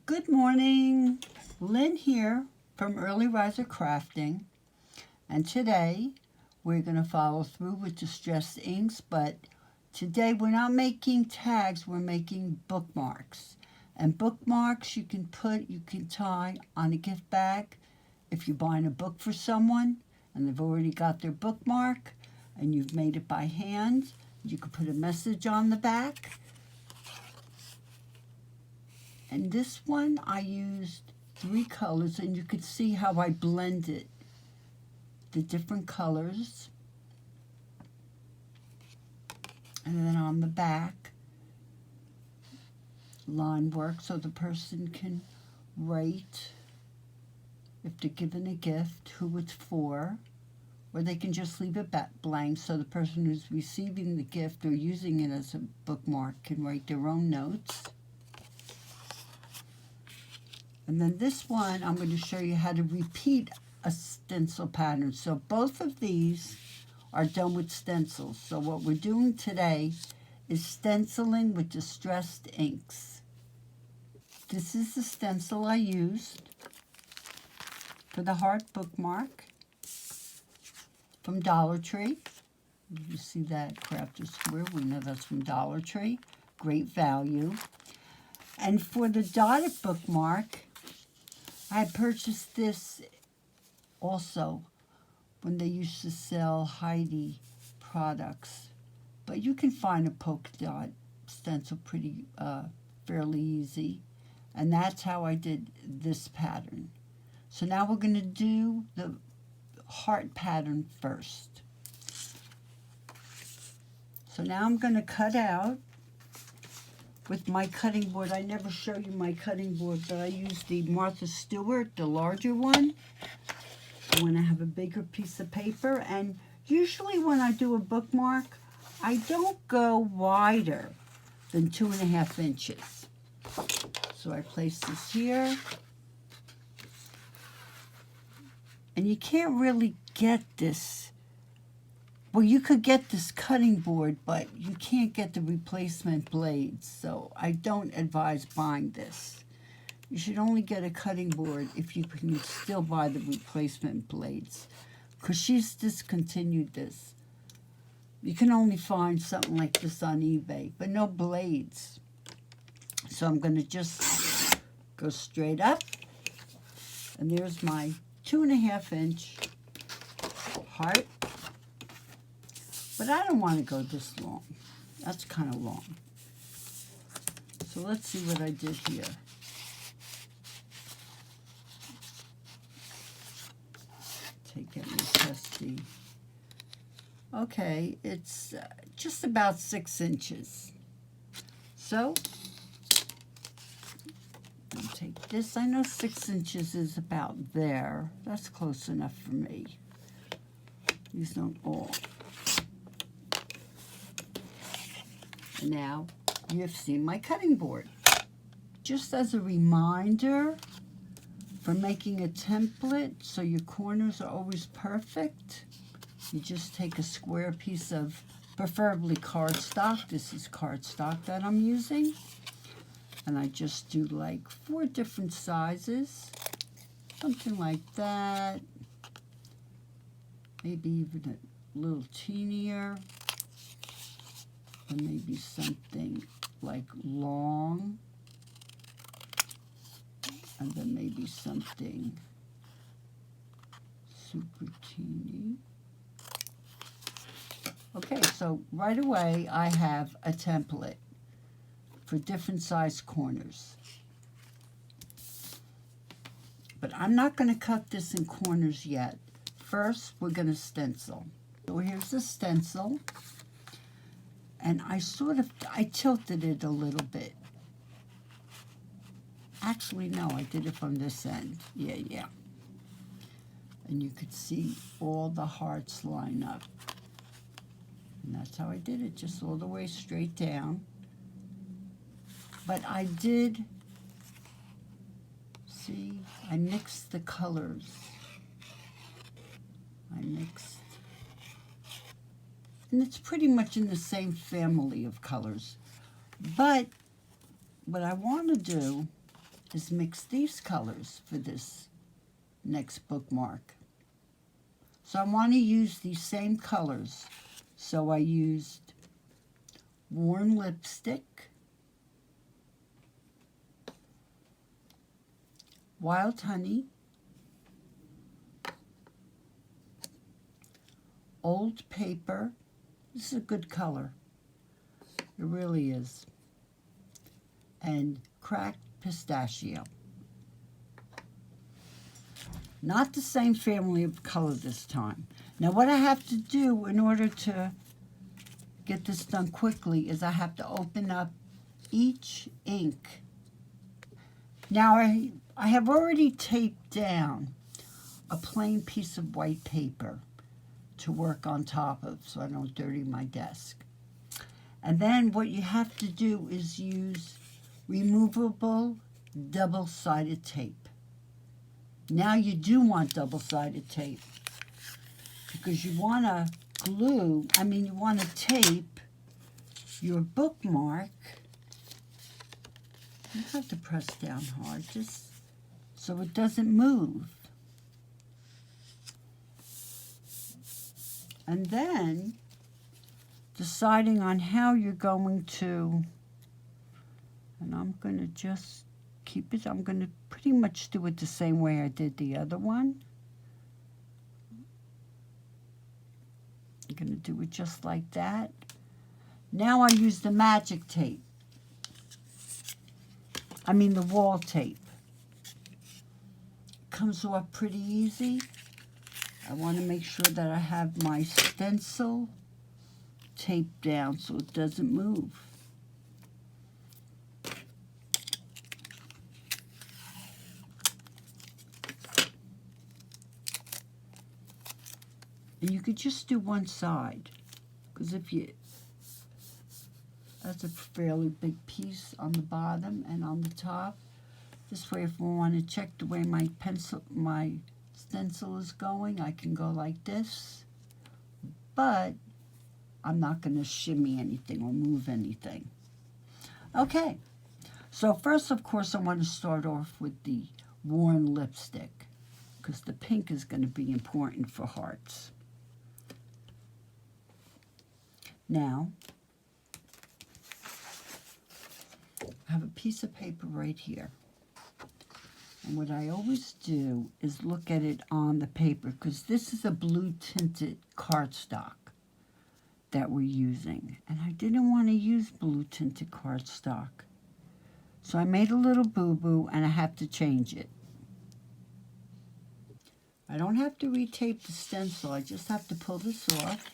Good morning, Lynn here from Early Riser Crafting, and today we're going to follow through with distressed inks, but today we're not making tags, we're making bookmarks. And bookmarks you can tie on a gift bag if you're buying a book for someone and they've already got their bookmark and you've made it by hand. You can put a message on the back. And this one I used 3 colors, and you could see how I blended the different colors. And then on the back, line work so the person can write if they're given a gift who it's for, or they can just leave it blank so the person who's receiving the gift or using it as a bookmark can write their own notes. And then this one, I'm going to show you how to repeat a stencil pattern. So both of these are done with stencils. So what we're doing today is stenciling with distressed inks. This is the stencil I used for the heart bookmark from Dollar Tree. You see that crafter square? We know that's from Dollar Tree. Great value. And for the dotted bookmark, I purchased this also when they used to sell Heidi products. But you can find a polka dot stencil pretty fairly easy. And that's how I did this pattern. So now we're going to do the heart pattern first. So now I'm going to cut out with my cutting board. I never show you my cutting board, but I use the Martha Stewart, the larger one, when I have a bigger piece of paper. And usually when I do a bookmark, I don't go wider than 2.5 inches. So I place this here. And you can't really get this. Well, you could get this cutting board, but you can't get the replacement blades, so I don't advise buying this. You should only get a cutting board if you can still buy the replacement blades, because she's discontinued this. You can only find something like this on eBay, but no blades. So I'm going to just go straight up, and there's my 2.5 inch heart. But I don't want to go this long. That's kind of long. So let's see what I did here. Take out my testy. Okay, it's just about 6 inches. So, I'll take this. I know 6 inches is about there. That's close enough for me. These don't all. Now, you've seen my cutting board. Just as a reminder for making a template so your corners are always perfect, you just take a square piece of, preferably cardstock. This is cardstock that I'm using. And I just do like 4 different sizes. Something like that. Maybe even a little teenier. And maybe something like long, and then maybe something super teeny. Okay, so right away I have a template for different size corners. But I'm not going to cut this in corners yet. First, we're going to stencil. So here's the stencil. And I tilted it a little bit. Actually, no, I did it from this end. Yeah. And you could see all the hearts line up. And that's how I did it, just all the way straight down. But I did, see, I mixed the colors. And it's pretty much in the same family of colors. But what I want to do is mix these colors for this next bookmark. So I want to use these same colors. So I used Worn Lipstick, Wild Honey, Old Paper. This is a good color. It really is. And Cracked Pistachio. Not the same family of color this time. Now what I have to do in order to get this done quickly is I have to open up each ink. Now I have already taped down a plain piece of white paper to work on top of so I don't dirty my desk. And then what you have to do is use removable double-sided tape. Now you do want double-sided tape because you want to you want to tape your bookmark. You have to press down hard just so it doesn't move. And then deciding on how you're going to, and I'm going to just keep it, I'm going to pretty much do it the same way I did the other one. I'm going to do it just like that. Now I use the magic tape. The wall tape. Comes off pretty easy. I want to make sure that I have my stencil taped down so it doesn't move. And you could just do one side, because that's a fairly big piece on the bottom and on the top. This way, if we want to check the way my stencil is going, I can go like this. But I'm not going to shimmy anything or move anything. Okay, so first, of course, I want to start off with the Worn Lipstick, because the pink is going to be important for hearts. Now, I have a piece of paper right here. And what I always do is look at it on the paper, because this is a blue tinted cardstock that we're using. And I didn't want to use blue tinted cardstock. So I made a little boo-boo and I have to change it. I don't have to retape the stencil, I just have to pull this off.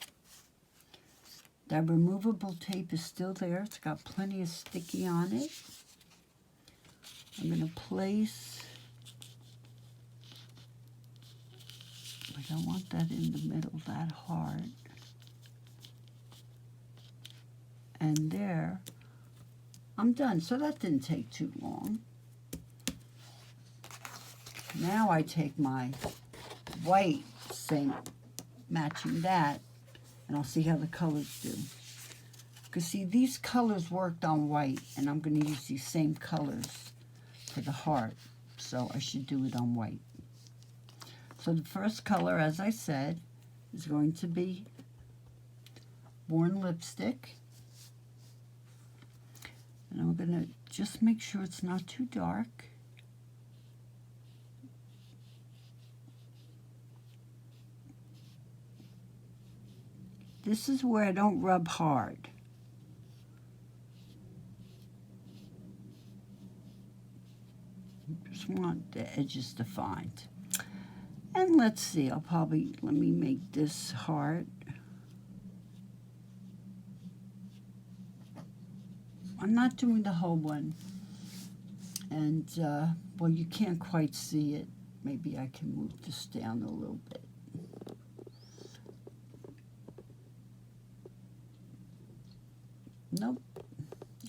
That removable tape is still there. It's got plenty of sticky on it. I'm going to place, I don't want that in the middle that hard. And there, I'm done. So that didn't take too long. Now I take my white, matching that, and I'll see how the colors do. Because see, these colors worked on white, and I'm going to use these same colors for the heart. So I should do it on white. So the first color, as I said, is going to be Worn Lipstick. And I'm going to just make sure it's not too dark. This is where I don't rub hard. Just want the edges defined. And let's see, let me make this heart. I'm not doing the whole one. And, well, you can't quite see it. Maybe I can move this down a little bit. Nope,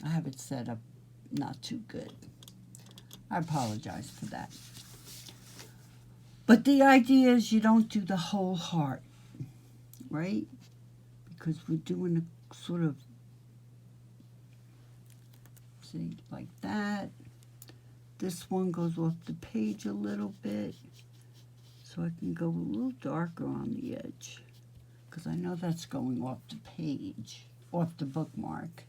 I have it set up not too good. I apologize for that. But the idea is you don't do the whole heart, right? Because we're doing a sort of, see, like that. this one goes off the page a little bit, so I can go a little darker on the edge, because I know that's going off the page, off the bookmark.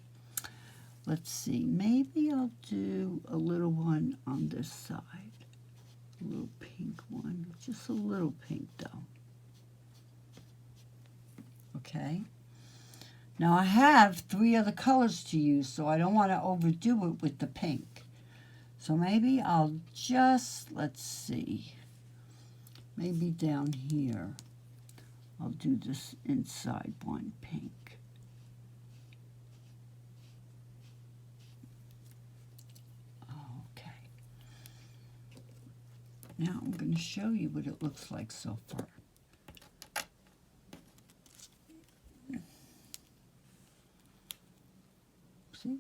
Let's see, maybe I'll do a little one on this side. A little pink one, just a little pink though. Okay. Now I have 3 other colors to use, so I don't want to overdo it with the pink. So maybe I'll just, let's see, maybe down here, I'll do this inside one pink. Now I'm going to show you what it looks like so far. See?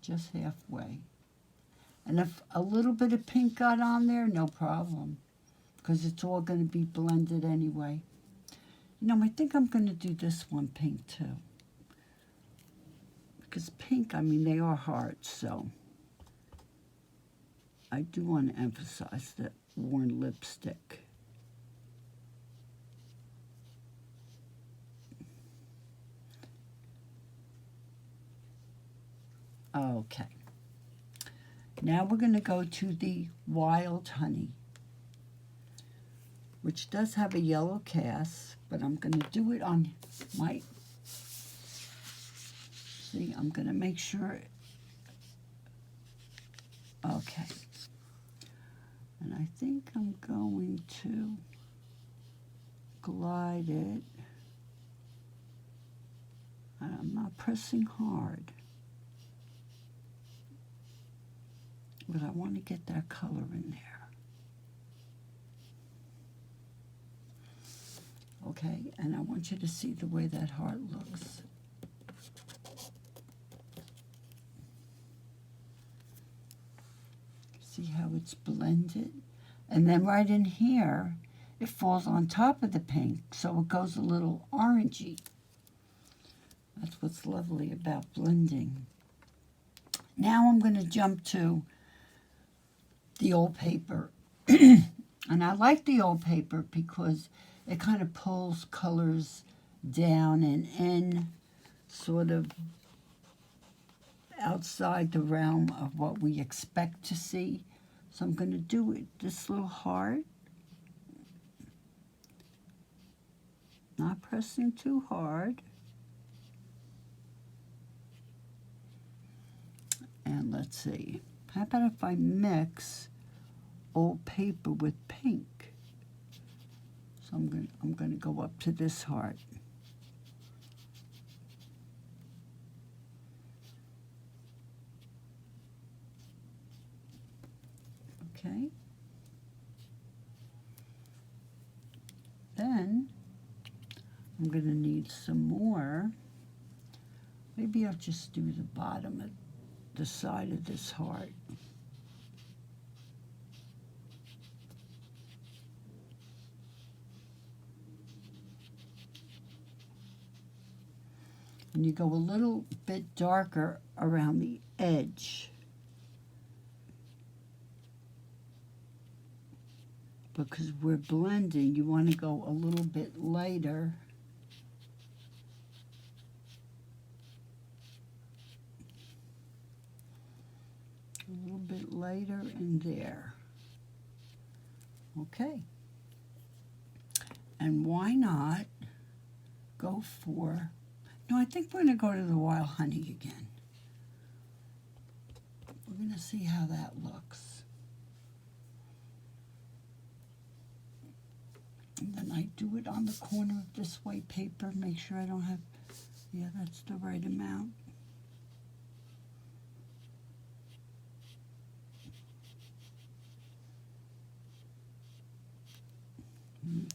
Just halfway. And if a little bit of pink got on there, no problem, because it's all going to be blended anyway. You know, I think I'm going to do this one pink too. Because pink, I mean, they are hearts, so I do want to emphasize that worn lipstick. Okay. Now we're going to go to the Wild Honey, which does have a yellow cast, but I'm going to do it on my, see, I'm going to make sure, okay. And I think I'm going to glide it. And I'm not pressing hard, but I want to get that color in there. Okay, and I want you to see the way that heart looks. See how it's blended? And then right in here, it falls on top of the pink, so it goes a little orangey. That's what's lovely about blending. Now I'm going to jump to the old paper. And I like the old paper because it kind of pulls colors down and in, sort of outside the realm of what we expect to see. So I'm going to do it, this little heart. Not pressing too hard. And let's see, how about if I mix old paper with pink? So I'm going to go up to this heart. Okay. Then I'm going to need some more. Maybe I'll just do the bottom of the side of this heart. And you go a little bit darker around the edge, because we're blending, you want to go a little bit lighter. A little bit lighter in there. Okay. And why not go for, no, I think we're going to go to the Wild Honey again. We're going to see how that looks. And then I do it on the corner of this white paper, make sure I don't have, yeah, that's the right amount.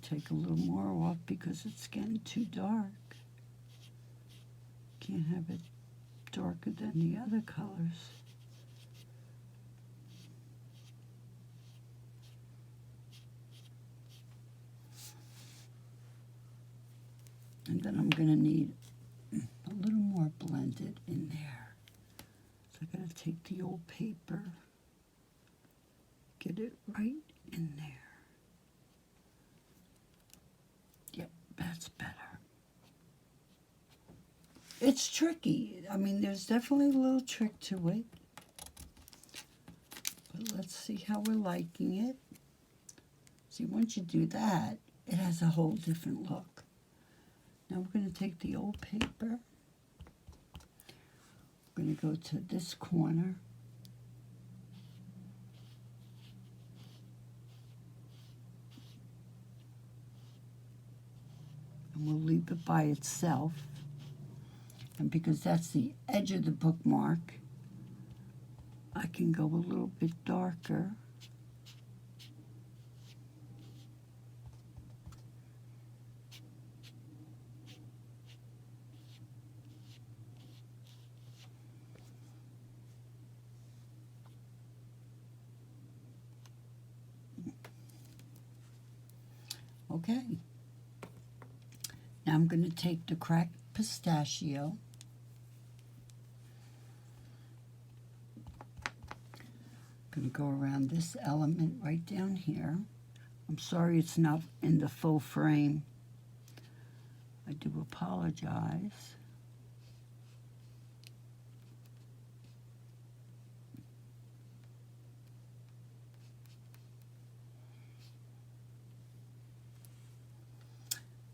Take a little more off because it's getting too dark. Can't have it darker than the other colors. And then I'm going to need a little more blended in there. So I'm going to take the old paper, get it right in there. Yep, that's better. It's tricky. I mean, there's definitely a little trick to it. But let's see how we're liking it. See, once you do that, it has a whole different look. Now we're going to take the old paper. We're going to go to this corner. And we'll leave it by itself. And because that's the edge of the bookmark, I can go a little bit darker. Okay. Now I'm going to take the cracked pistachio. Going to go around this element right down here. I'm sorry it's not in the full frame. I do apologize.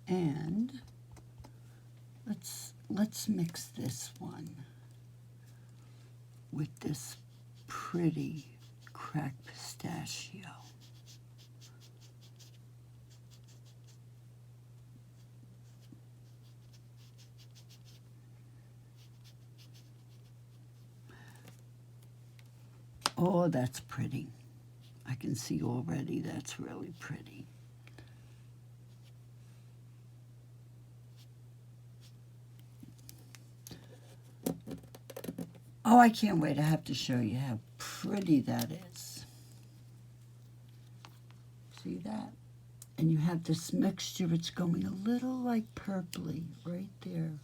And let's mix this one with this pretty cracked pistachio. Oh, that's pretty. I can see already that's really pretty. Oh, I can't wait. I have to show you how pretty that is. See that? And you have this mixture. It's going a little like purpley right there.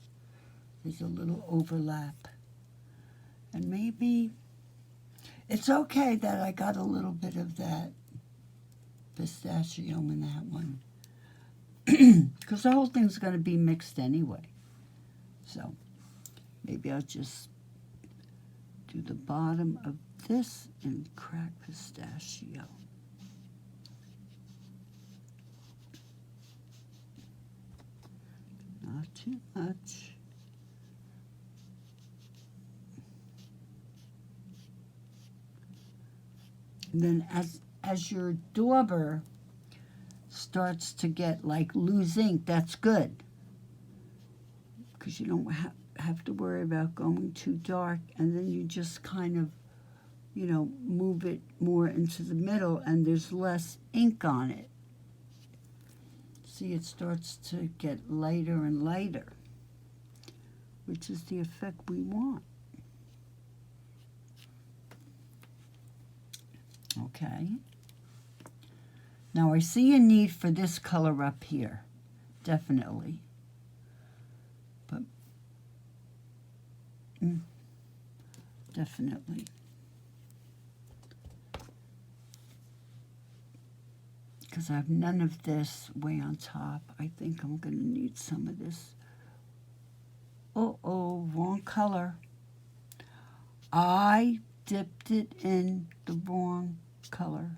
There's a little overlap. And maybe it's okay that I got a little bit of that pistachio in that one. Because the whole thing's going to be mixed anyway. So maybe I'll just do the bottom of this in cracked pistachio. Not too much. And then as your dauber starts to get like loose ink, that's good. Because you don't have to worry about going too dark, and then you just kind of, you know, move it more into the middle and there's less ink on it. See, it starts to get lighter and lighter, which is the effect we want. Okay. Now I see a need for this color up here, definitely. But definitely. Because I have none of this way on top. I think I'm going to need some of this. Uh-oh, wrong color. I dipped it in the wrong color.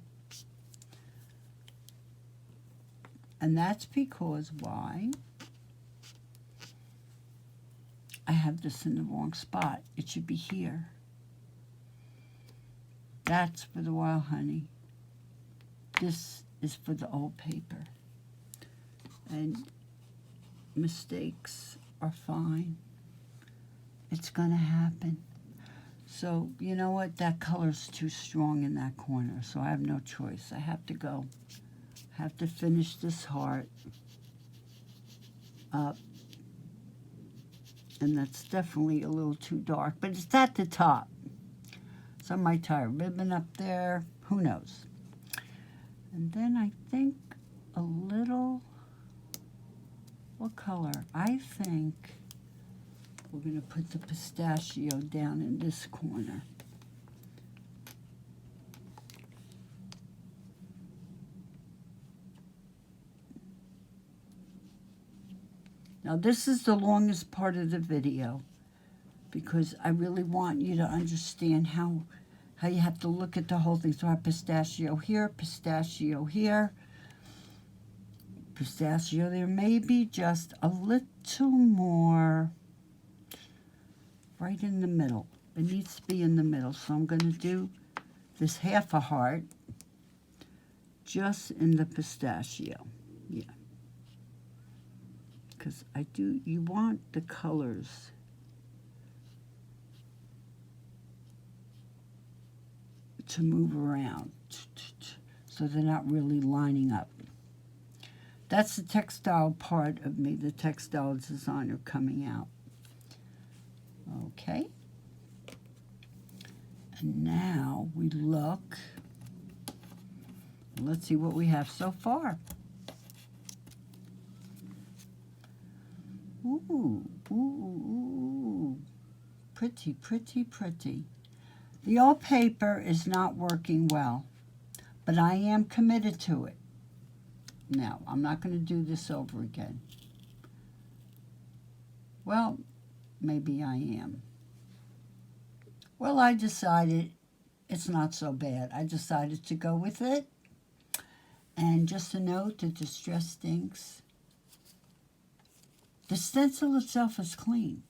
And that's because why? I have this in the wrong spot. It should be here. That's for the wild honey. This is for the old paper. And mistakes are fine. It's going to happen. So, you know what? That color's too strong in that corner, so I have no choice. I have to go. I have to finish this heart up. And that's definitely a little too dark, but it's at the top. So I might tie a ribbon up there. Who knows? And then I think a little, what color? I think we're going to put the pistachio down in this corner. Now this is the longest part of the video because I really want you to understand how you have to look at the whole thing. So I have pistachio here, pistachio here, pistachio there. Maybe just a little more right in the middle. It needs to be in the middle. So I'm going to do this half a heart just in the pistachio. Yeah. Because you want the colors to move around so they're not really lining up. That's the textile part of me, the textile designer coming out. Okay. And now we look. Let's see what we have so far. Ooh, ooh, ooh. Pretty, pretty, pretty. The old paper is not working well, but I am committed to it. Now, I'm not going to do this over again. Well, maybe I am. Well, I decided it's not so bad. I decided to go with it. And just a note, the distress stinks. The stencil itself is clean.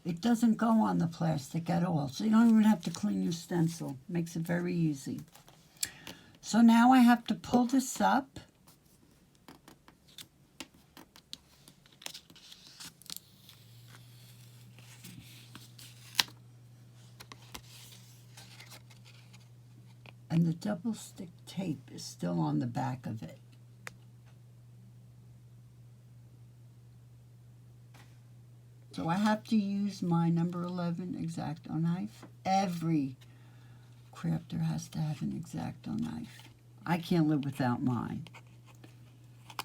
It doesn't go on the plastic at all, so you don't even have to clean your stencil. Makes it very easy. So now I have to pull this up. And the double stick tape is still on the back of it. So I have to use my number 11 X-Acto knife. Every crafter has to have an X-Acto knife. I can't live without mine.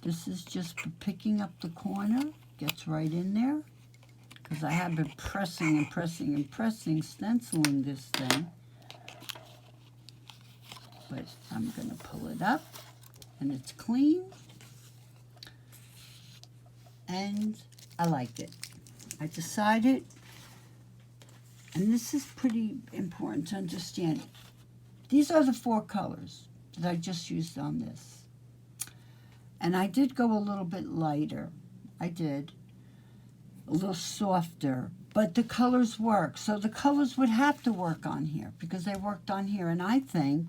This is just for picking up the corner. Gets right in there. Because I have been pressing and pressing and pressing, stenciling this thing. But I'm going to pull it up. And it's clean. And I like it. I decided, and this is pretty important to understand, these are the 4 colors that I just used on this. And I did go a little bit lighter. I did. A little softer. But the colors work. So the colors would have to work on here because they worked on here. And I think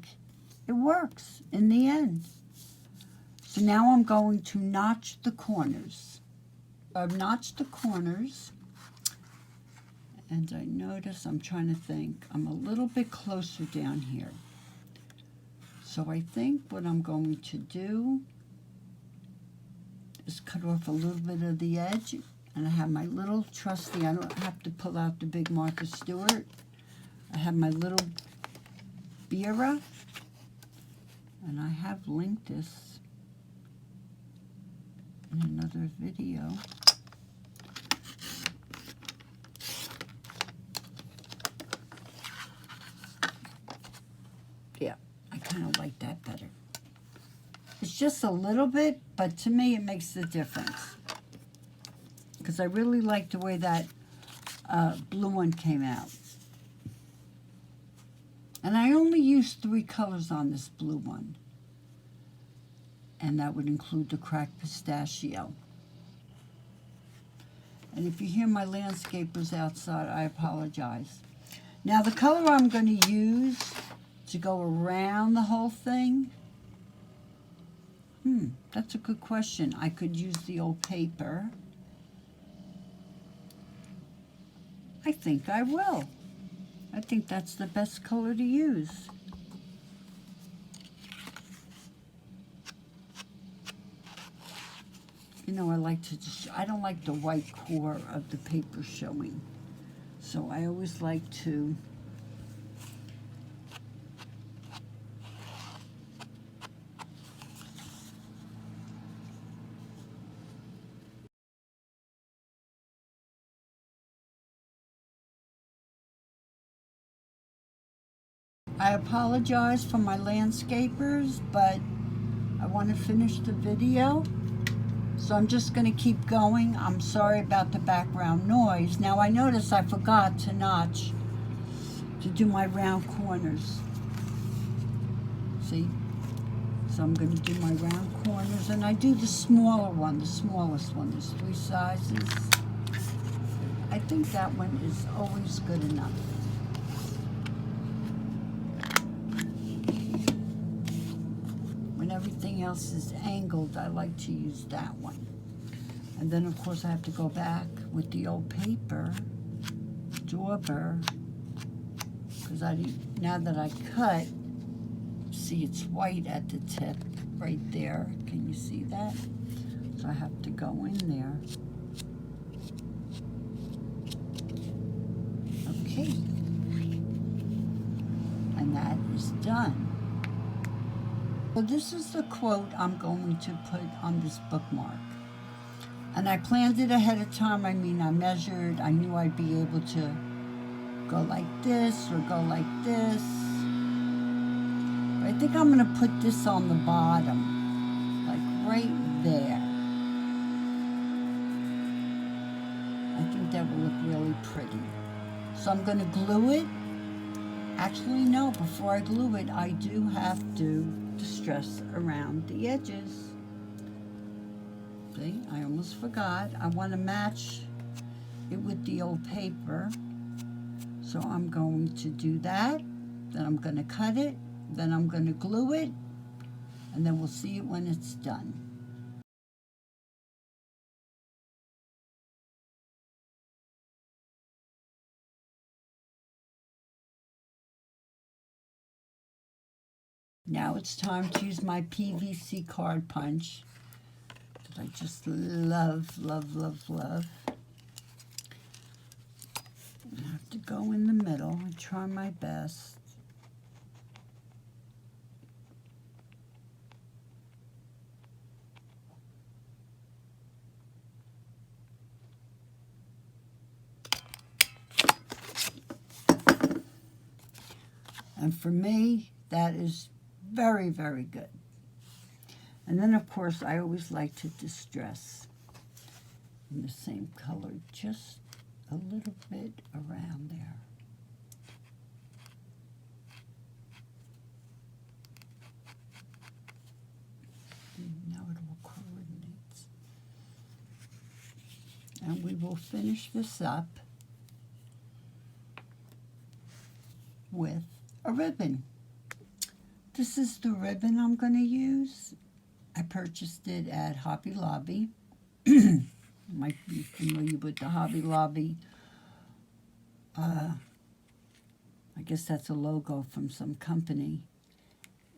it works in the end. So now I'm going to notch the corners. I've notched the corners. And I notice, I'm trying to think, I'm a little bit closer down here. So I think what I'm going to do is cut off a little bit of the edge. And I have my little trusty, I don't have to pull out the big Martha Stewart. I have my little Bira. And I have linked this in another video. Yeah, I kind of like that better. It's just a little bit, but to me it makes the difference. Because I really like the way that blue one came out. And I only used 3 colors on this blue one. And that would include the cracked pistachio. And if you hear my landscapers outside, I apologize. Now the color I'm going to use to go around the whole thing, that's a good question. I could use the old paper. I think I will. I think that's the best color to use. You know, I like to just, I don't like the white core of the paper showing. So I always like to I apologize for my landscapers, but I want to finish the video. So I'm just going to keep going. I'm sorry about the background noise. Now I notice I forgot to notch to do my round corners. See? So I'm going to do my round corners, and I do the smaller one, the smallest one. There's 3 sizes. I think that one is always good enough. When everything else is angled, I like to use that one. And then, of course, I have to go back with the old paper, dauber, because now that I cut, see it's white at the tip right there. Can you see that? So I have to go in there. Okay. And that is done. So this is the quote I'm going to put on this bookmark. And I planned it ahead of time. I mean, I measured. I knew I'd be able to go like this or go like this. But I think I'm going to put this on the bottom, like right there. I think that will look really pretty. So I'm going to glue it. Actually, no, before I glue it, I do have to distress around the edges. See, I almost forgot. I want to match it with the old paper. So I'm going to do that. Then I'm going to cut it. Then I'm going to glue it. And then we'll see it when it's done. Now it's time to use my PVC card punch that I just love, love, love, love. I have to go in the middle and try my best. And for me, that is very, very good. And then, of course, I always like to distress in the same color, just a little bit around there. Now it all coordinates. And we will finish this up with a ribbon. This is the ribbon I'm going to use. I purchased it at Hobby Lobby. You might be familiar with the Hobby Lobby. I guess that's a logo from some company.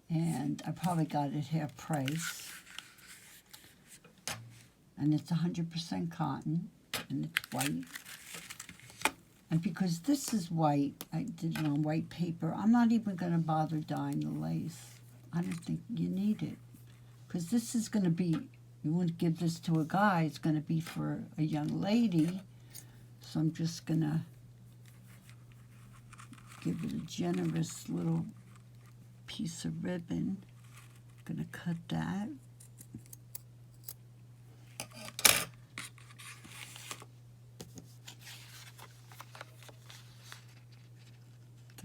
And I probably got it half price. And it's 100% cotton. And it's white. And because this is white, I did it on white paper. I'm not even going to bother dyeing the lace. I don't think you need it. Because this is going to be, you wouldn't give this to a guy. It's going to be for a young lady. So I'm just going to give it a generous little piece of ribbon. I'm going to cut that.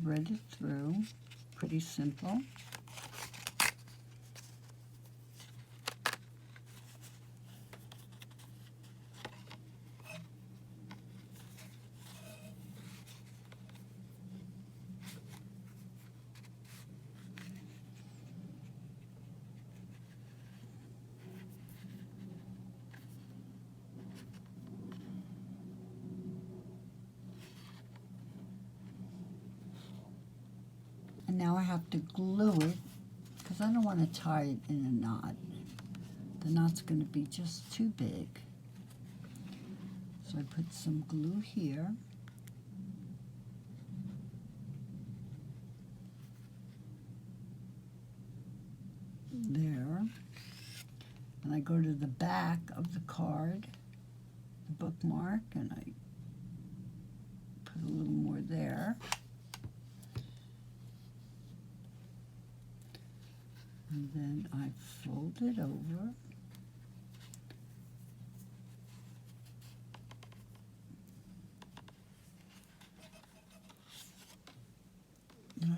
Thread it through. Pretty simple. And now I have to glue it because I don't want to tie it in a knot. The knot's going to be just too big. So I put some glue here. There. And I go to the back of the card, the bookmark, and I put a little more there. And then I fold it over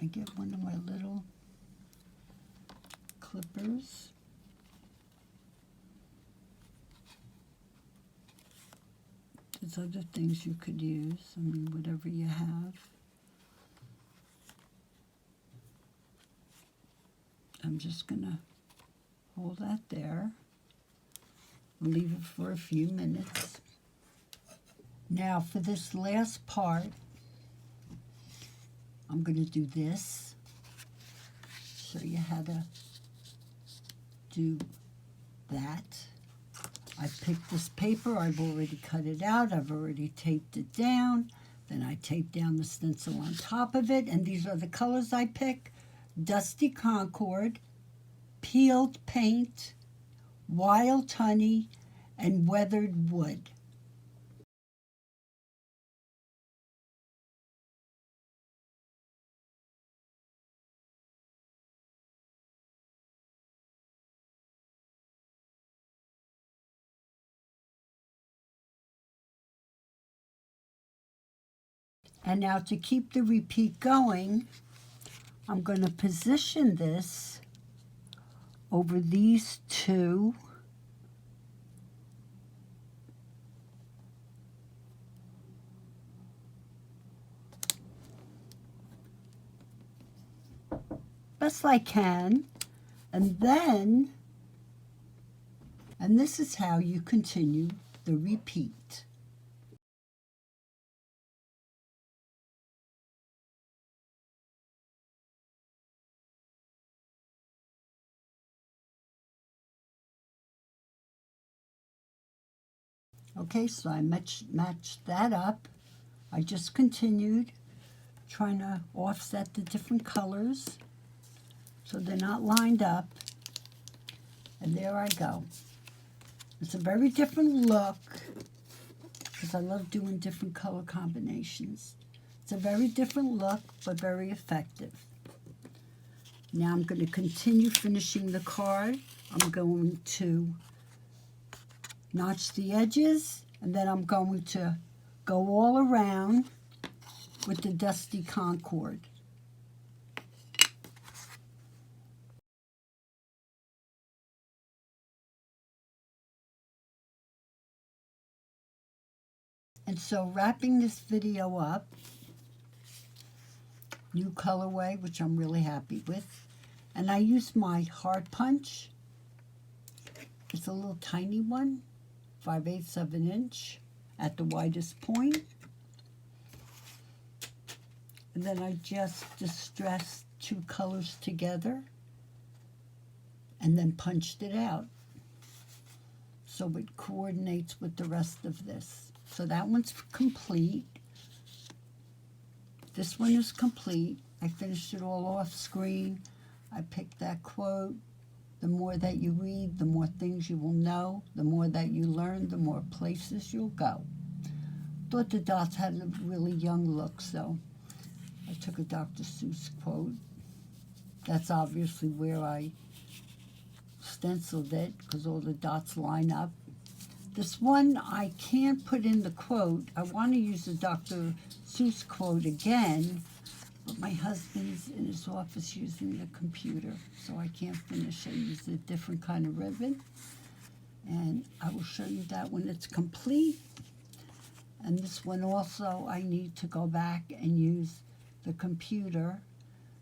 get one of my little clippers. There's other things you could use. I mean, whatever you have. I'm just going to hold that there. Leave it for a few minutes. Now for this last part, I'm going to do this. Show you how to do that. I picked this paper. I've already cut it out. I've already taped it down. Then I tape down the stencil on top of it. And these are the colors I pick. Dusty Concord, Peeled Paint, Wild Honey, and Weathered Wood. And now to keep the repeat going, I'm going to position this over these two best I can, and this is how you continue the repeat. Okay, so I matched that up. I just continued trying to offset the different colors so they're not lined up. And there I go. It's a very different look because I love doing different color combinations. It's a very different look, but very effective. Now I'm going to continue finishing the card. I'm going to notch the edges, and then I'm going to go all around with the Dusty Concord. And so wrapping this video up, new colorway, which I'm really happy with, and I use my hard punch. It's a little tiny one, 5/8 of an inch at the widest point. And then I just distressed two colors together and then punched it out so it coordinates with the rest of this. So that one's complete. This one is complete. I finished it all off screen. I picked that quote. The more that you read, the more things you will know. The more that you learn, the more places you'll go. Thought the dots had a really young look, so I took a Dr. Seuss quote. That's obviously where I stenciled it because all the dots line up. This one I can't put in the quote. I want to use the Dr. Seuss quote again, but my husband's in his office using the computer, so I can't finish. I use a different kind of ribbon, and I will show you that when it's complete. And this one also, I need to go back and use the computer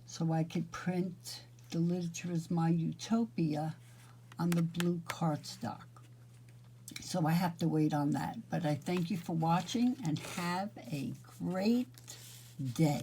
so I could print The Literature is My Utopia on the blue cardstock. So I have to wait on that. But I thank you for watching and have a great day.